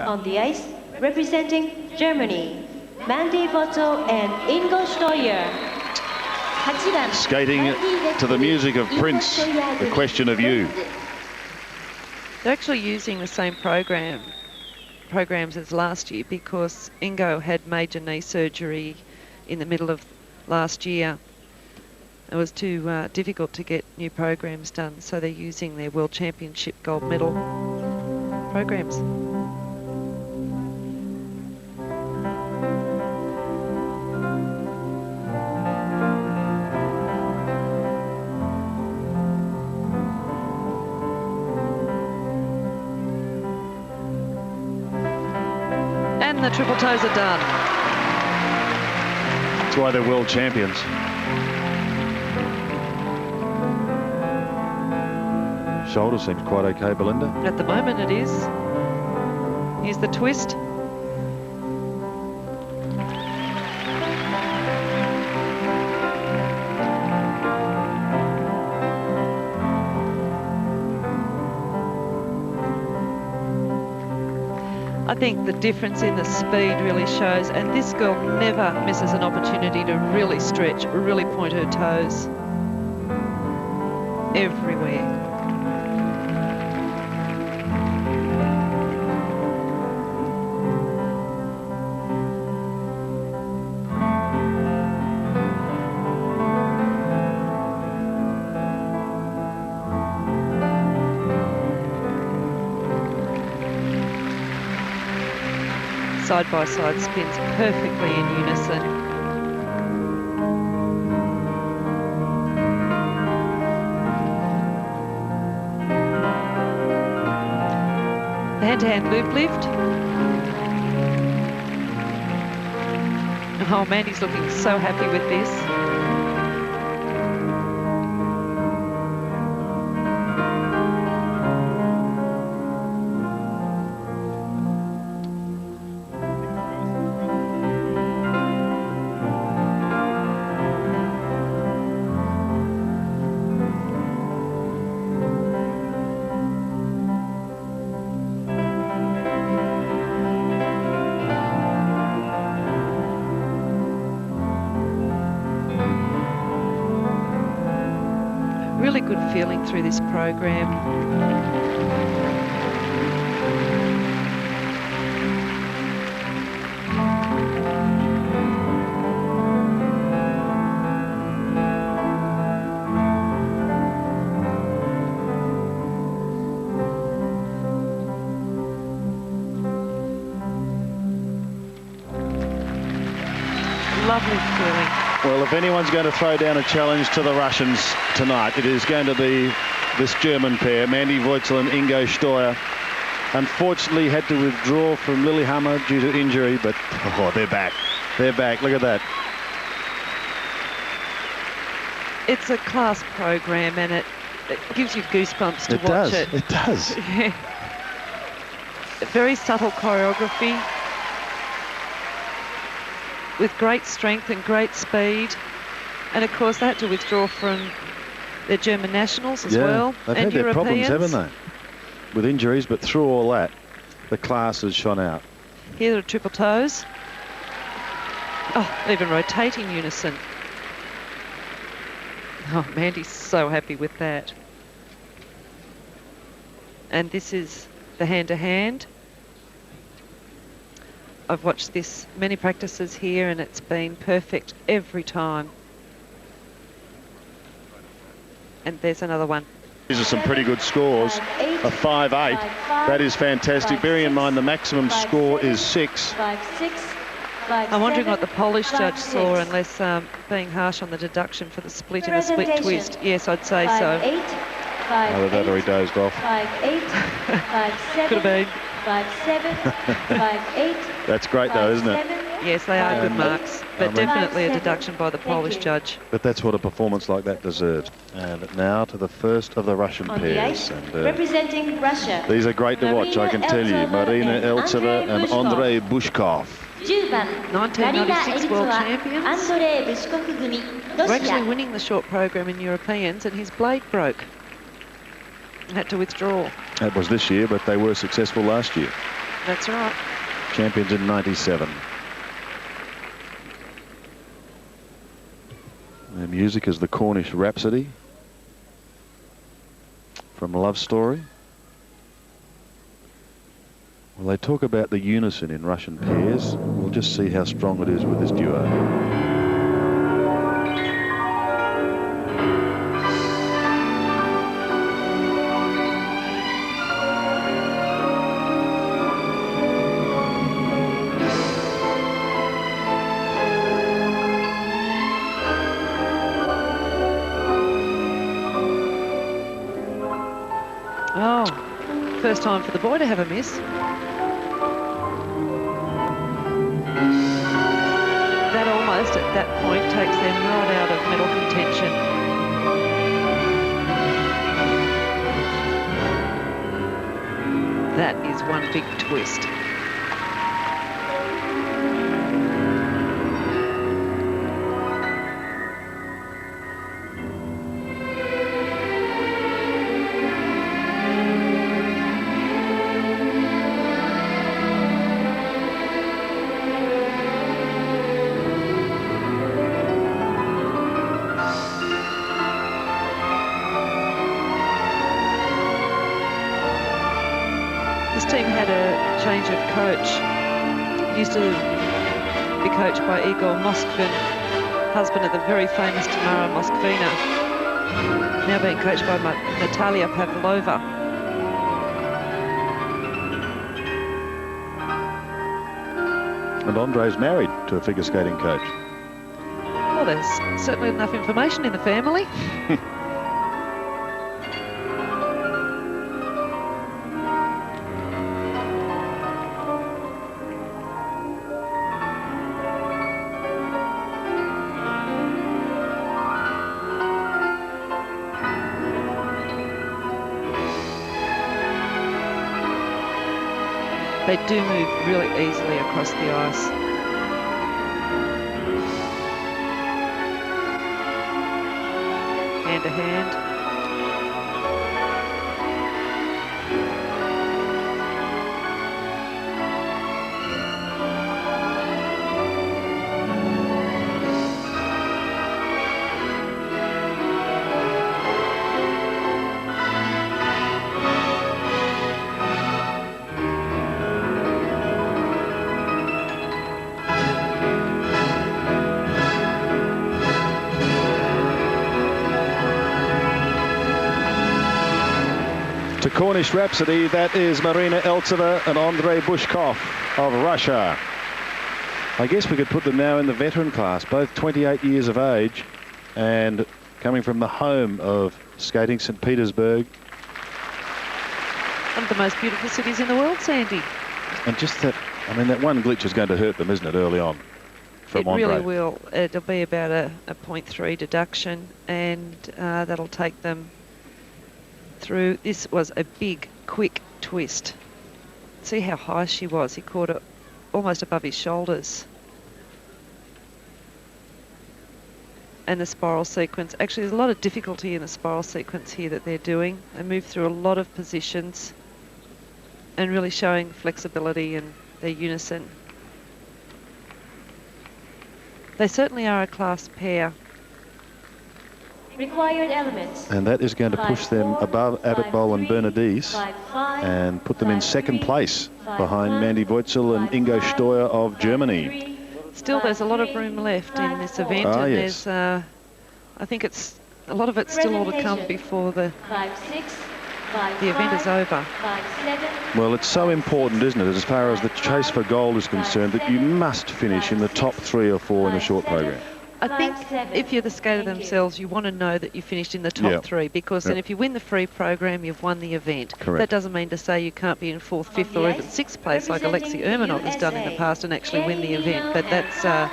On the ice, representing Germany, Mandy, Wötzel and Ingo Steuer. Skating to the music of Prince, The Question of You. They're actually using the same programs as last year because Ingo had major knee surgery in the middle of last year. It was too difficult to get new programs done, so they're using their World Championship gold medal programs. And the triple toes are done. That's why they're world champions. Shoulder seems quite okay, Belinda. At the moment it is. Here's the twist. I think the difference in the speed really shows, and this girl never misses an opportunity to really stretch, really point her toes everywhere. Side-by-side spins perfectly in unison. Hand-to-hand loop lift. Oh, Mandy's looking so happy with this. Really good feeling through this program. Lovely feeling. Well, if anyone's going to throw down a challenge to the Russians tonight, it is going to be this German pair, Mandy Voitell and Ingo Steuer. Unfortunately, had to withdraw from Lillehammer due to injury, but oh, they're back. They're back. Look at that. It's a class program, and it gives you goosebumps to watch it. It does. Yeah. Very subtle choreography, with great strength and great speed. And of course they had to withdraw from their German nationals as well. They've and had their Europeans. problems, haven't they? With injuries, but through all that, the class has shone out. Here are triple toes. Oh, even rotating unison. Oh, Mandy's so happy with that. And this is the hand-to-hand. I've watched this many practices here, and it's been perfect every time. And there's another one. These are some pretty good scores. A 5-8. That is fantastic. Bearing in mind the maximum score is 6. I'm wondering what the Polish judge saw, unless being harsh on the deduction for the split and the split twist. Yes, I'd say so. Either that or he dozed off. Could have been. 5-7, 5-8. That's great though, isn't it? Yes, they are good marks, but definitely a deduction by the Polish judge. But that's what a performance like that deserves. And now to the first of the Russian pairs. And, representing Russia. These are great to watch, I can tell you. Marina, Eltsova and Andrei Bushkov. 1996 world champions. We're actually winning the short program in Europeans, and his blade broke. Had to withdraw. That was this year, but they were successful last year. That's right. Champions in 97. The music is the Cornish Rhapsody from Love Story. Well, they talk about the unison in Russian pairs. We'll just see how strong it is with this duo. First time for the boy to have a miss. That almost at that point takes them right out of medal contention. That is one big twist. Used to be coached by Igor Moskvin, husband of the very famous Tamara Moskvina, now being coached by Natalia Pavlova. And Andrei's married to a figure skating coach. Well, there's certainly enough information in the family. They do move really easily across the ice. Hand to hand. Cornish Rhapsody, that is Marina Eltsova and Andrei Bushkov of Russia. I guess we could put them now in the veteran class, both 28 years of age and coming from the home of skating, St. Petersburg. One of the most beautiful cities in the world, Sandy. And just that, I mean, that one glitch is going to hurt them, isn't it, early on? From It really Andrei. will. It'll be about a 0.3 deduction, and that'll take them through. This was a big, quick twist. See how high she was. He caught it almost above his shoulders. And the spiral sequence. Actually, there's a lot of difficulty in the spiral sequence here that they're doing. They move through a lot of positions and really showing flexibility and their unison. They certainly are a class pair. Required elements. And that is going to push them above Abitbol and Bernadise and put them in second place behind Mandy Wötzel and Ingo Steuer of Germany. Still, there's a lot of room left in this event, and yes. there's, I think it's a lot of it's still all to come before the event is over. Well, it's so important, isn't it, as far as the chase for gold is concerned, that you must finish in the top 3 or 4 in the short program. I think if you're the skater themselves, you want to know that you finished in the top 3, because then if you win the free program, you've won the event. Correct. That doesn't mean to say you can't be in 4th, 5th or even 6th place like Alexei Urmanov has done in the past and actually win the event, but that's a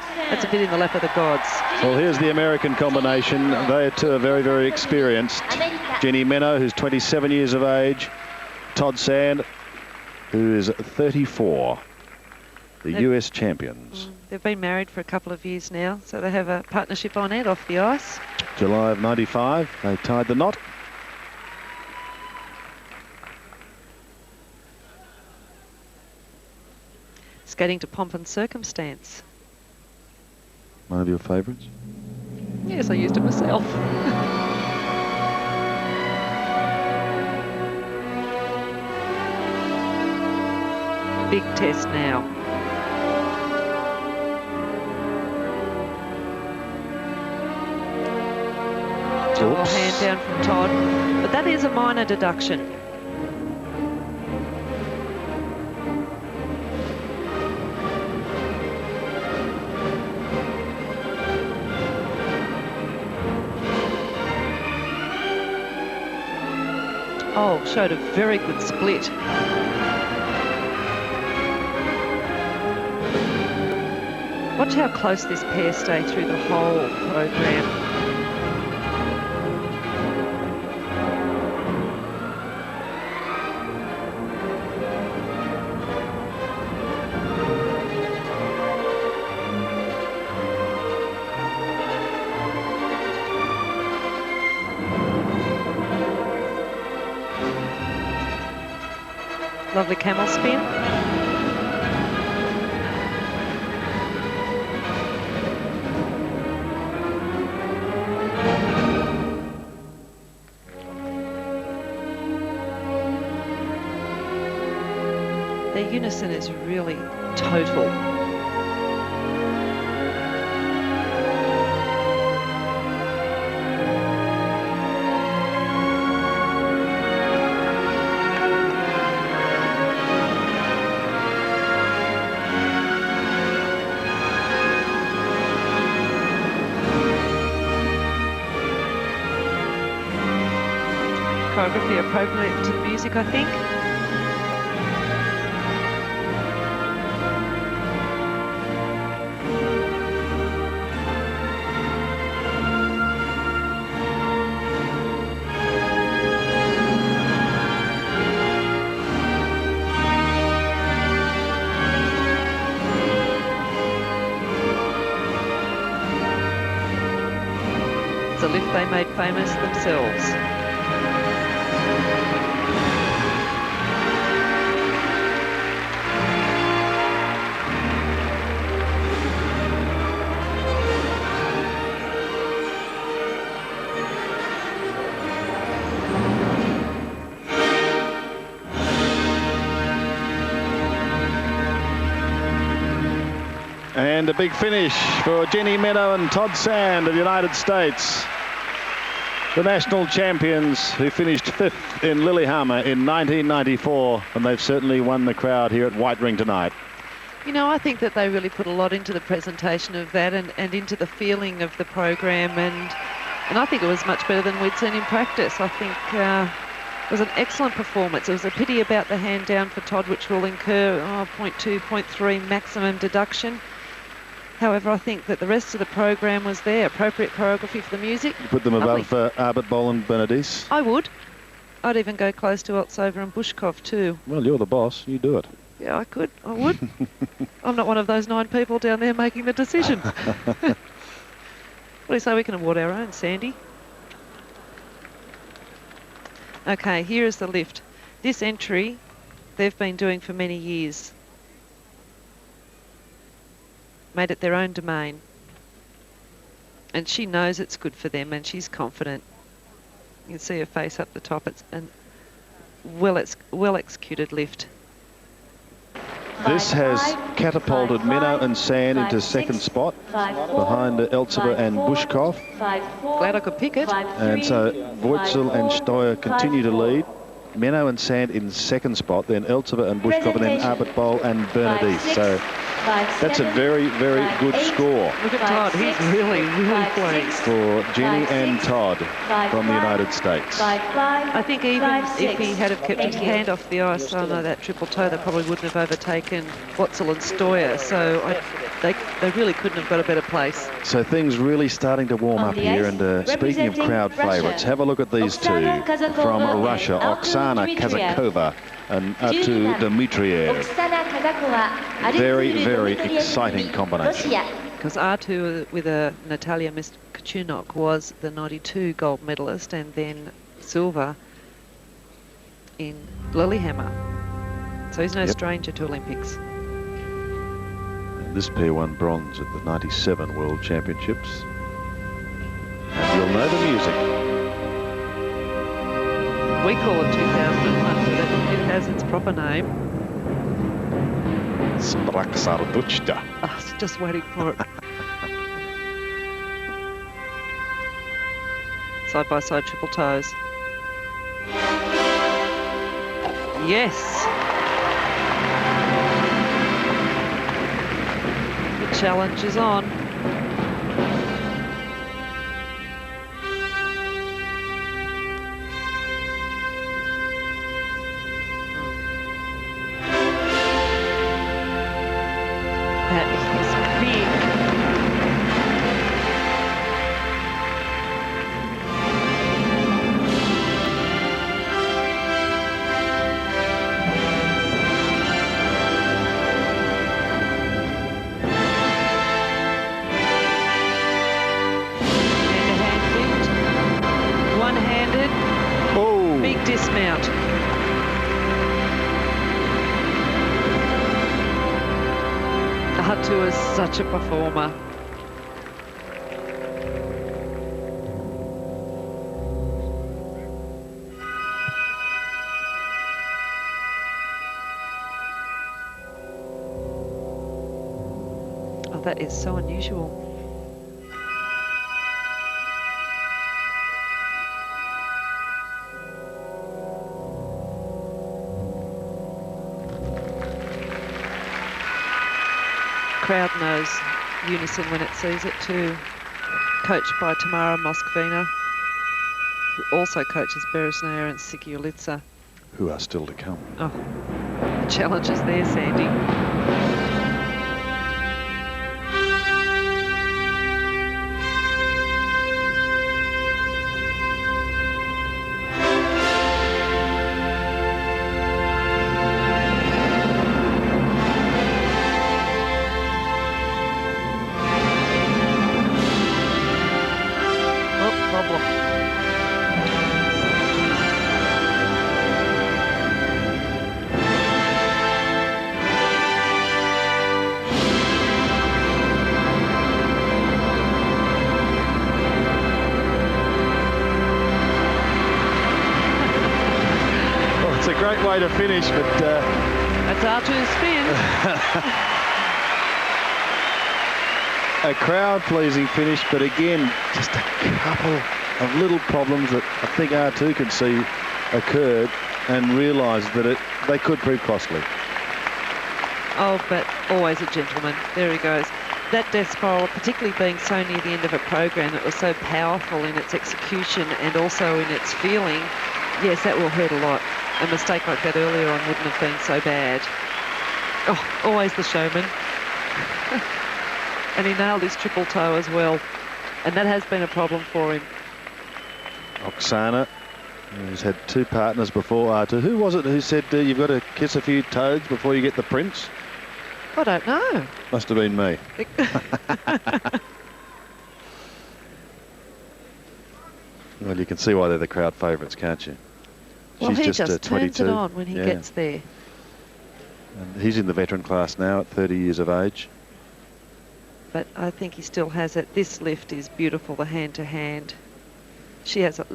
bit in the lap of the gods. Well, here's the American combination. They too are very, very experienced. Jenni Meno, who's 27 years of age. Todd Sand, who is 34. The US champions. They've been married for a couple of years now, so they have a partnership on and off the ice. July of 95, they tied the knot. skating to pomp and circumstance. One of your favourites? Yes, I used it myself. Big test now. Double hand down from Todd, but that is a minor deduction. Oh, showed a very good split. Watch how close this pair stay through the whole program. Lovely camel spin. Their unison is really total. Choreography appropriate to the music, I think. It's a lift they made famous themselves. And a big finish for Jenni, Meno and Todd Sand of the United States. The national champions who finished 5th in Lillehammer in 1994, and they've certainly won the crowd here at White Ring tonight. You know, I think that they really put a lot into the presentation of that and into the feeling of the program, and I think it was much better than we'd seen in practice. I think it was an excellent performance. It was a pity about the hand down for Todd, which will incur 0.2, 0.3 maximum deduction. However, I think that the rest of the program was there. Appropriate choreography for the music. You put them above Arbitbol and Bernadise? I would. I'd even go close to Eltsova and Bushkov too. Well, you're the boss. You do it. Yeah, I could. I would. I'm not one of those 9 people down there making the decision. What do you say? We can award our own, Sandy. Okay, here is the lift. This entry they've been doing for many years. Made it their own domain. And she knows it's good for them and she's confident. You can see her face up the top. It's a well executed lift. This has catapulted Meno and Sand into 2nd spot behind Eltsova and Bushkov. Glad I could pick it. And so Wötzel and Steuer continue to lead. Meno and Sand in 2nd spot, then Eltsova and Bushkov, and then Arbitbol and Bernadise. So that's a very, very good score. Look at Todd, he's really playing. For Jenni and Todd from the United States. I think even if he had have kept his hand off the ice, I know that triple toe, they probably wouldn't have overtaken Wötzel and Steuer. So they really couldn't have got a better place. So things really starting to warm up here. And speaking of crowd favourites, have a look at these two from Russia, Oksana, Kazakova and Artur Dmitriev. Very, very exciting combination. Because Artur with Natalia Miskachunok was the 92 gold medalist and then silver in Lillehammer. So he's no stranger to Olympics. This pair won bronze at the 97 World Championships. And you'll know the music. We call it 2001, but it has its proper name. Spraksarduchta. I was just waiting for it. Side by side triple toes. Yes. The challenge is on. That is big. One-handed. Oh! Big dismount. Artur is such a performer. Oh, that is so unusual. Crowd knows unison when it sees it too. Coached by Tamara Moskvina, who also coaches Berezhnaya and Sikharulidze. Who are still to come. Oh, the challenge is there, Sandy. Great way to finish, but that's Artur's spin. A crowd-pleasing finish, but again, just a couple of little problems that I think Artur could see occurred and realised that they could prove costly. Oh, but always a gentleman. There he goes. That death spiral, particularly being so near the end of a program that was so powerful in its execution and also in its feeling, yes, that will hurt a lot. A mistake like that earlier on wouldn't have been so bad. Oh, always the showman. And he nailed his triple toe as well. And that has been a problem for him. Oksana, who's had two partners before Artur. Who was it who said you've got to kiss a few toads before you get the prince? I don't know. Must have been me. Well, you can see why they're the crowd favourites, can't you? Well, She's he just turns it on when he gets there. And he's in the veteran class now at 30 years of age. But I think he still has it. This lift is beautiful, the hand-to-hand. She has a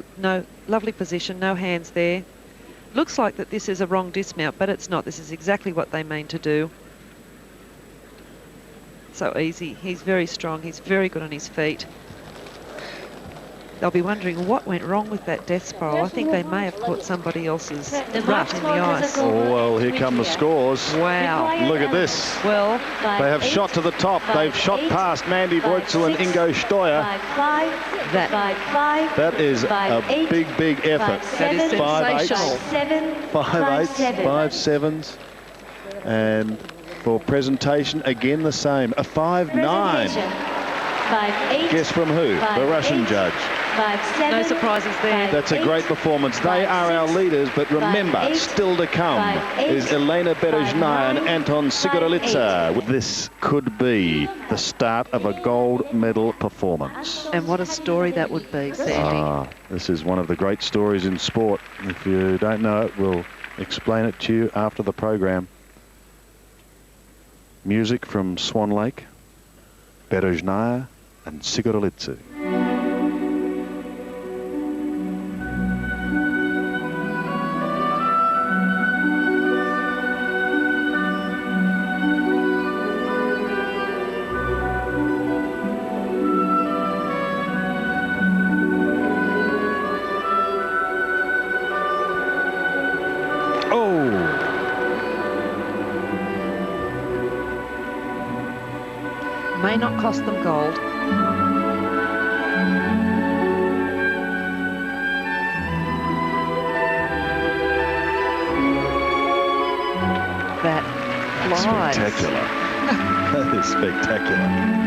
lovely position, no hands there. Looks like that this is a wrong dismount, but it's not. This is exactly what they mean to do. So easy. He's very strong. He's very good on his feet. They'll be wondering what went wrong with that death spiral. I think they may have caught somebody else's rut in the ice. Oh, well, here come the scores. Wow. Look at this. Well, they have shot to the top. They've shot past Mandy, Wötzel and Ingo Steuer. That is a big, big effort. That is sensational. 5/8, 5/7s. And for presentation, again the same. A 5/9. Guess from who? The Russian judge. No surprises there. That's a great performance. They are our leaders, but remember, still to come is Elena Berezhnaya and Anton Sikharulidze. This could be the start of a gold medal performance. And what a story that would be, Sandy. This is one of the great stories in sport. If you don't know it, we'll explain it to you after the program. Music from Swan Lake, Berezhnaya and Sikharulidze. May not cost them gold. That flies. Spectacular. That is spectacular.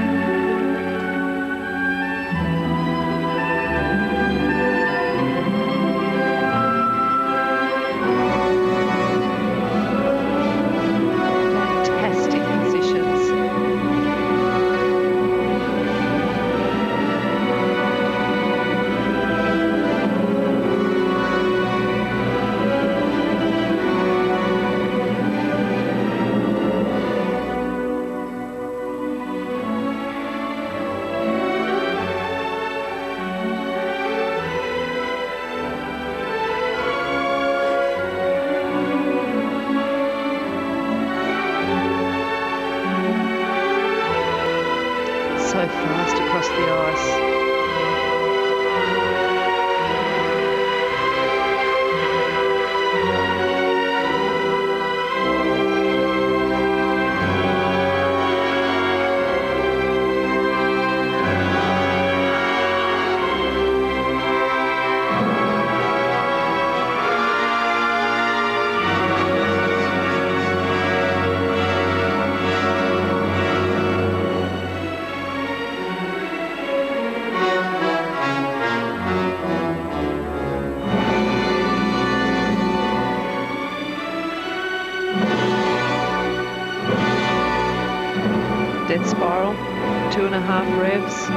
Dead spiral, 2.5 revs.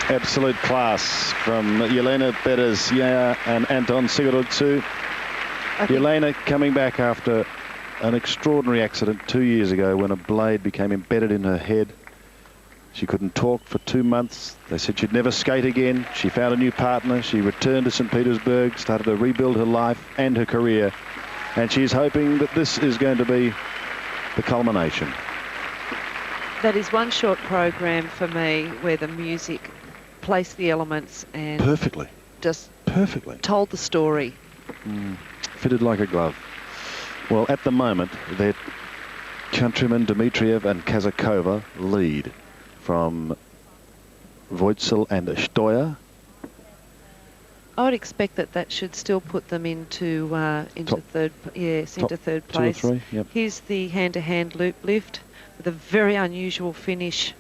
Absolute class from Elena and Anton Sikharulidze. Elena coming back after an extraordinary accident 2 years ago when a blade became embedded in her head. She couldn't talk for 2 months. They said she'd never skate again. She found a new partner. She returned to St. Petersburg, started to rebuild her life and her career. And she's hoping that this is going to be the culmination. That is one short program for me where the music placed the elements and perfectly, just perfectly told the story. Fitted like a glove. Well, at the moment, their countrymen Dmitriev and Kazakova lead from Wötzel and Steuer. I would expect that should still put them into third place. 2 or 3, yep. Here's the hand-to-hand loop lift with a very unusual finish.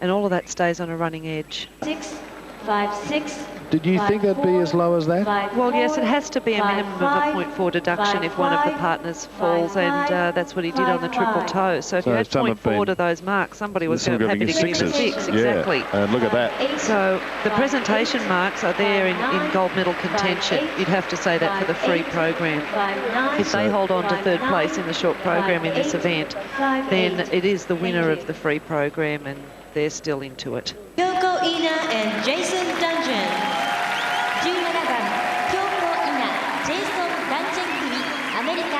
And all of that stays on a running edge. 6, 5, 6. Did you think that'd be as low as that? Well, yes, it has to be a minimum of a 0.4 deduction if one of the partners falls, and that's what he did on the triple toe. So if you had 0.4 to those marks, somebody was happy to give him a 6. Exactly. Yeah. And look at that. So the presentation marks are there in gold medal contention. You'd have to say that for the free program. If they hold on to 3rd place in the short program in this event, then it is the winner of the free program, and they're still into it. Kyoko, Ela, and Jason Dungjen. 17番、Kyoko, Ela, Jason Dungjen組、アメリカ。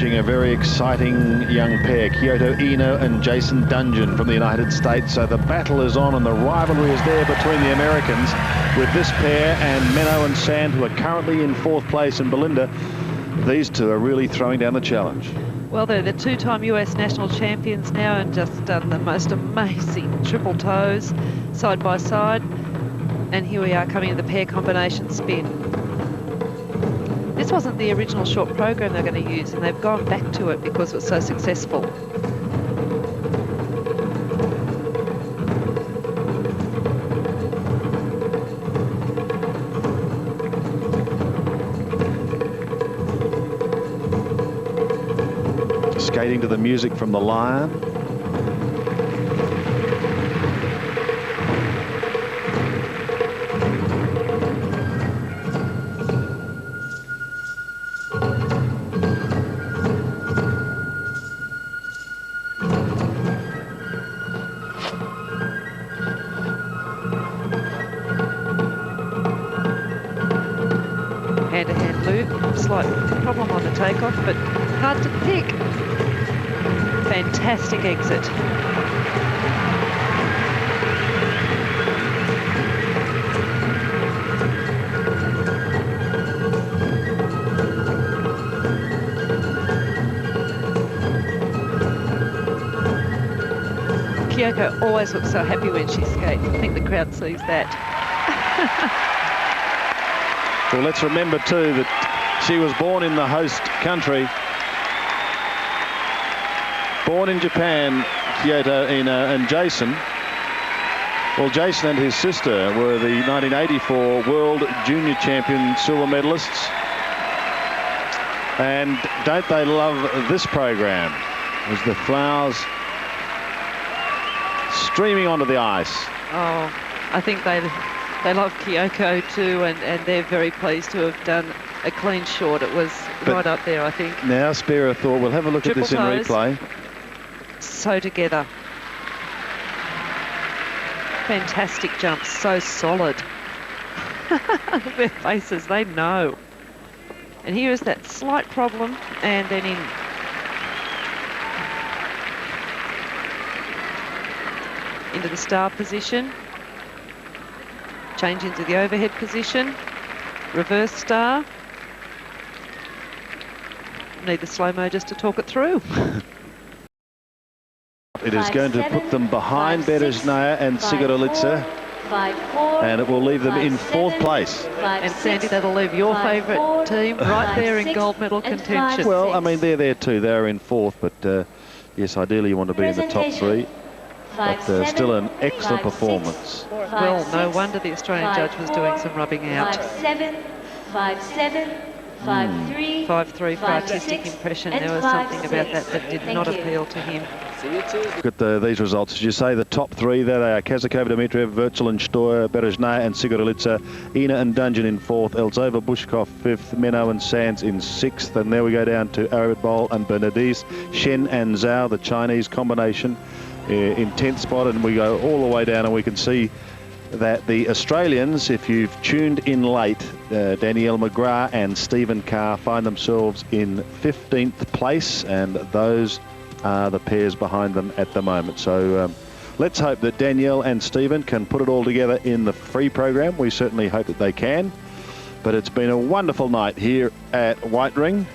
watching a very exciting young pair, Kyoko Eno and Jason Dungjen from the United States. So the battle is on and the rivalry is there between the Americans with this pair and Menow and Sand, who are currently in 4th place, and Belinda. These two are really throwing down the challenge. Well, they're the 2-time US national champions now and just done the most amazing triple toes side by side. And here we are coming to the pair combination spin. This wasn't the original short program they're going to use, and they've gone back to it because it was so successful. Skating to the music from the Lion. Hand-to-hand loop, slight problem on the takeoff, but hard to pick. Fantastic exit. Kyoko always looks so happy when she skates. I think the crowd sees that. Well, let's remember too that she was born in the host country. Born in Japan, Kyoko, Ena and Jason. Well, Jason and his sister were the 1984 World Junior Champion silver medalists. And don't they love this program? As the flowers streaming onto the ice. Oh, I think they love Kyoko too, and they're very pleased to have done a clean short. It was right up there, I think. Now spare a thought. We'll have a look at this in replay. So together. Fantastic jumps, so solid. Their faces, they know. And here is that slight problem, and then into the star position. Change into the overhead position. Reverse star. Need the slow-mo just to talk it through. It is going to put them behind Berezhnaya and Sikharulidze, and it will leave them in 4th place. And Sandy, that'll leave your favourite team right there in gold medal contention. Well, I mean, they're there too. They're in 4th, but yes, ideally you want to be in the top 3. But still an excellent performance. Well, no wonder the Australian judge was doing some rubbing out. 5-7, 5-7, 5-3, 5-3 for artistic impression. There was something about that did not appeal to him. Look at these results. As you say, the top 3, there they are: Kazakova, Dmitriev, Wötzel and Steuer, Berezhnaya and Sikharulidze, Ela and Dungjen in 4th, Eltsova, Bushkov 5th, Menow and Sand in 6th, and there we go down to Artur and Bernadette, Shen and Zhao, the Chinese combination, in 10th spot, and we go all the way down, and we can see that the Australians, if you've tuned in late, Danielle McGrath and Stephen Carr find themselves in 15th place, and those are the pairs behind them at the moment. So let's hope that Danielle and Stephen can put it all together in the free program. We certainly hope that they can. But it's been a wonderful night here at White Ring.